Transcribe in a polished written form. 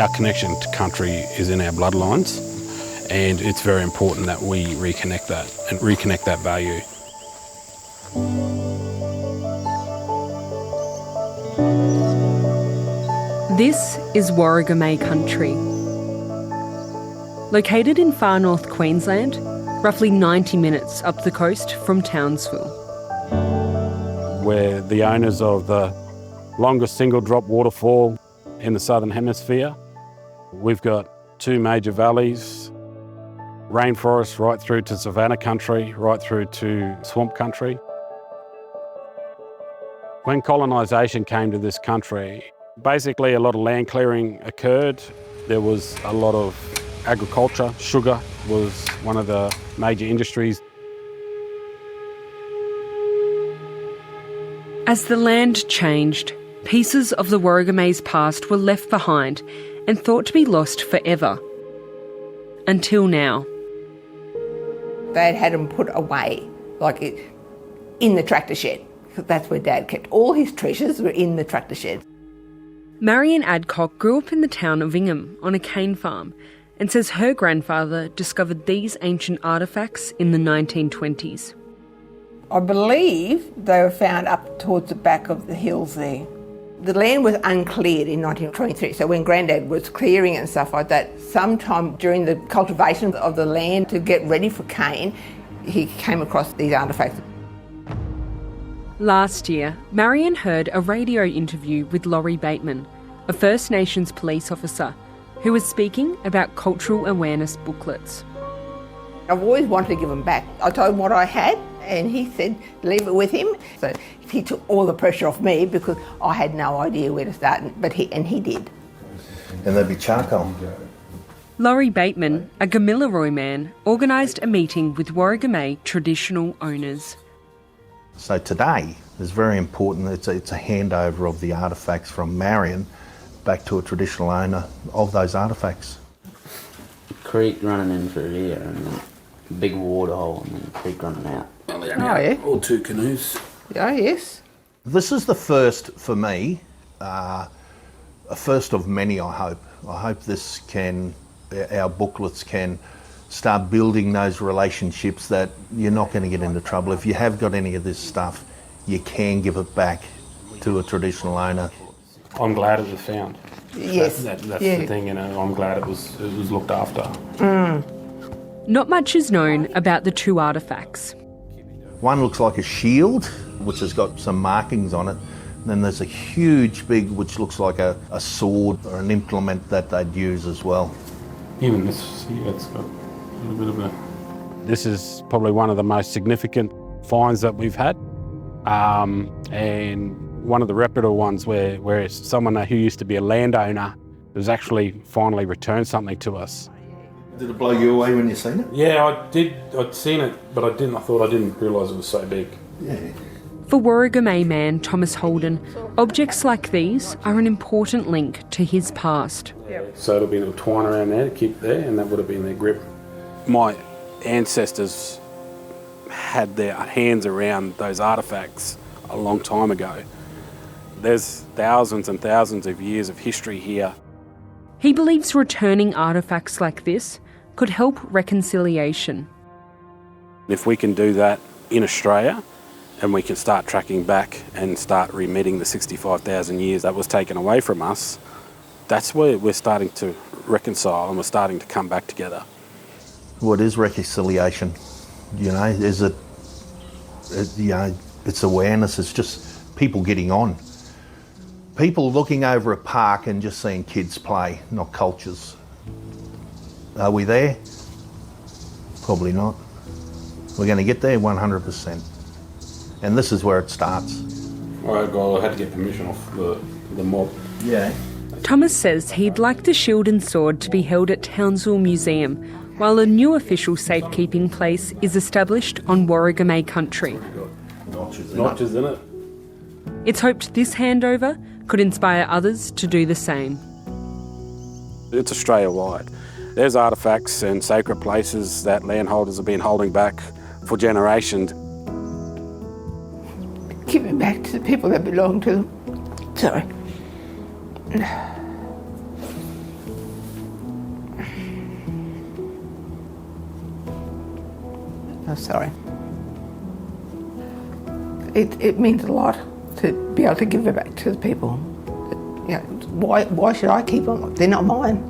Our connection to country is in our bloodlines, and it's very important that we reconnect that and reconnect that value. This is Warrigamay country. Located in far North Queensland, roughly 90 minutes up the coast from Townsville. We're the owners of the longest single drop waterfall in the Southern Hemisphere. We've got 2 major valleys, rainforest right through to savanna country, right through to swamp country. When colonisation came to this country, basically a lot of land clearing occurred. There was a lot of agriculture. Sugar was one of the major industries. As the land changed, pieces of the Warrigamay's past were left behind and thought to be lost forever. Until now. Dad had them put away, in the tractor shed. That's where Dad kept all his treasures, were in the tractor shed. Marion Adcock grew up in the town of Ingham on a cane farm and says her grandfather discovered these ancient artefacts in the 1920s. I believe they were found up towards the back of the hills there. The land was uncleared in 1923, so when Granddad was clearing and stuff like that, sometime during the cultivation of the land to get ready for cane, he came across these artefacts. Last year, Marion heard a radio interview with Laurie Bateman, a First Nations police officer, who was speaking about cultural awareness booklets. I've always wanted to give them back. I told him what I had, and he said leave it with him. So he took all the pressure off me because I had no idea where to start, but he did. And they'd be charcoal. Laurie Bateman, a Gamilaroi man, organised a meeting with Warrigamay traditional owners. So today is very important. It's a handover of the artefacts from Marion back to a traditional owner of those artefacts. Creek running in through here and then a big water hole and then the creek running out. Oh, yeah. All 2 canoes. Oh, yes. This is the first for me, a first of many, I hope. I hope our booklets can start building those relationships that you're not going to get into trouble. If you have got any of this stuff, you can give it back to a traditional owner. I'm glad it was found. Yes. That's the thing, I'm glad it was looked after. Not much is known about the 2 artefacts. One looks like a shield, which has got some markings on it. And then there's a huge big, which looks like a sword or an implement that they'd use as well. Even this here, it's got a little bit of a... This is probably one of the most significant finds that we've had. And one of the reputable ones where it's someone who used to be a landowner has actually finally returned something to us. Did it blow you away when you seen it? Yeah, I did. I'd seen it, but I didn't realise it was so big. Yeah. For Warrigamay man Thomas Holden, objects like these are an important link to his past. So it'll be a little twine around there to keep there, and that would have been their grip. My ancestors had their hands around those artefacts a long time ago. There's thousands and thousands of years of history here. He believes returning artefacts like this could help reconciliation. If we can do that in Australia, and we can start tracking back and start remitting the 65,000 years that was taken away from us, that's where we're starting to reconcile and we're starting to come back together. What is reconciliation? Is it it's awareness, it's just people getting on. People looking over a park and just seeing kids play, not cultures. Are we there? Probably not. We're going to get there 100%. And this is where it starts. I had to get permission off the mob. Yeah. Thomas says he'd like the shield and sword to be held at Townsville Museum, while a new official safekeeping place is established on Warrigamay country. Notches in it. It's hoped this handover could inspire others to do the same. It's Australia-wide. There's artefacts and sacred places that landholders have been holding back for generations. Give it back to the people that belong to them. Sorry. I'm sorry. It means a lot to be able to give it back to the people. You know, why should I keep them? They're not mine.